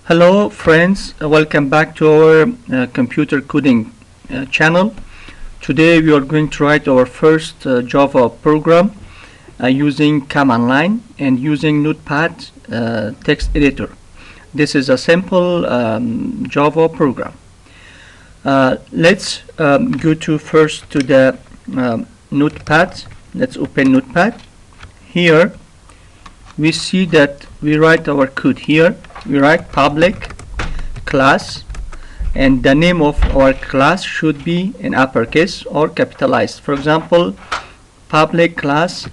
Hello friends, welcome back to our computer coding channel. Today we are going to write our first Java program using command line and using Notepad text editor. This is a simple Java program. Let's go to first to the Notepad. Let's open Notepad. Here we see that we write our code. Here we write public class, and the name of our class should be in uppercase or capitalized. For example, public class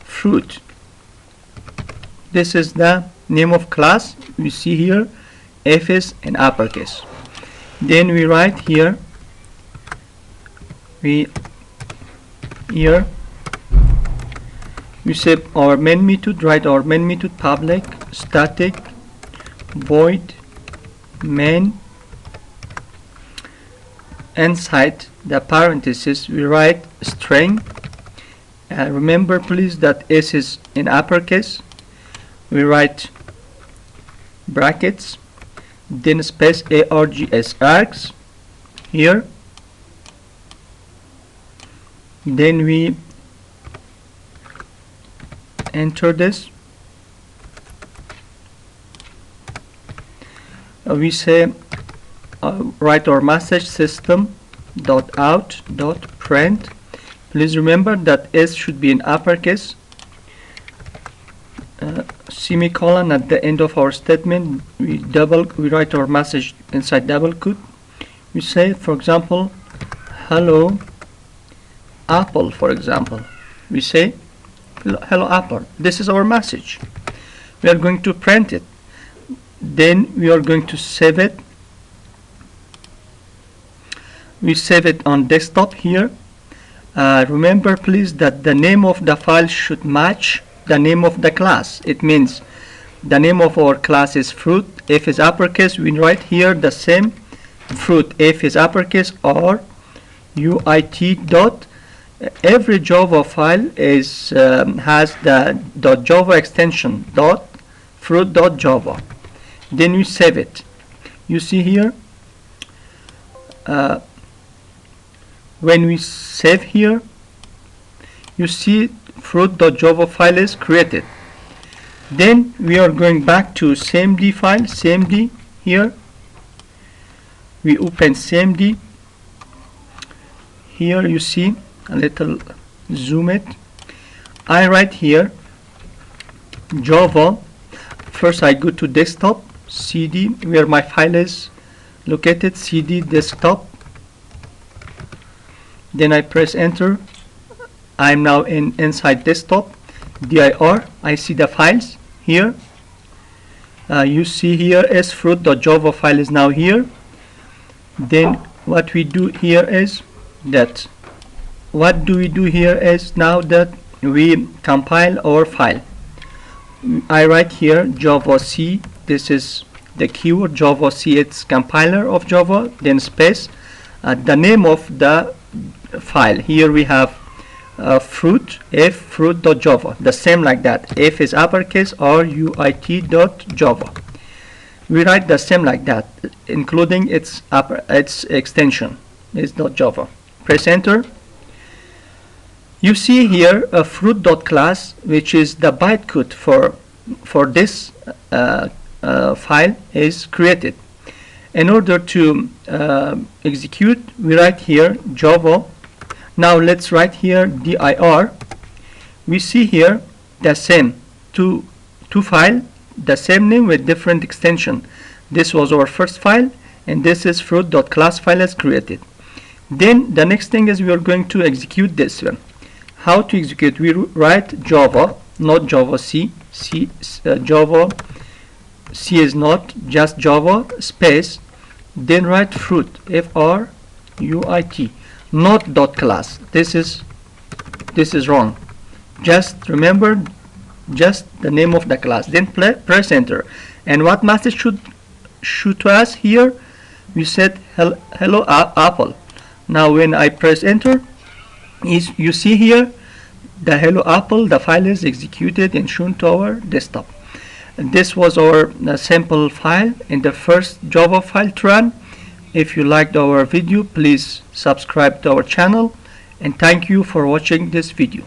fruit. This is the name of class. We see here F is in uppercase. Then we write here we say our main method, write our main method public static void main. Inside the parenthesis we write string. Remember please that S is in uppercase. We write brackets, then space args args here. Then we enter this. We say write our message system dot out dot print. Please remember that S should be in uppercase. Semicolon at the end of our statement. We write our message inside double quote. We say, for example, hello Apple. For example, we say hello Apple. This is our message. We are going to print it. Then we are going to save it. We save it on desktop here. Remember please that the name of the file should match the name of the class. It means the name of our class is fruit. F is uppercase. We write here the same fruit. F is uppercase or UIT dot. Every Java file is has the .java extension dot fruit.java. Then we save it. You see here when we save here, you see fruit.java file is created. Then we are going back to samd file. Samd here we open samd. Here you see a little zoom it. I write here Java. First I go to desktop cd where my file is located, cd desktop. Then I press enter. I am now inside desktop dir. I see the files here. You see here sfruit.java file is now here. Then what we do here is that now that we compile our file. I write here Java C. This is the keyword Java C. It's compiler of Java. Then space the name of the file. Here we have fruit f fruit.java. The same like that. F is uppercase or UIT.java. We write the same like that, including its extension is .java. Press enter. You see here a fruit.class, which is the bytecode for this file is created. In order to execute, we write here Java. Now let's write here dir. We see here the same two file, the same name with different extension. This was our first file, and this is fruit.class file is created. Then the next thing is we are going to execute this one. How to execute? We write Java, not Java C. Java C is not, just Java space. Then write fruit fruit, not dot class. This is wrong. Just remember just the name of the class. Then press enter. And what message should to us here? We said hello Apple. Now when I press enter, you see here the hello Apple, the file is executed and shown to our desktop. This was our sample file in the first Java file to run. If you liked our video, please subscribe to our channel, and thank you for watching this video.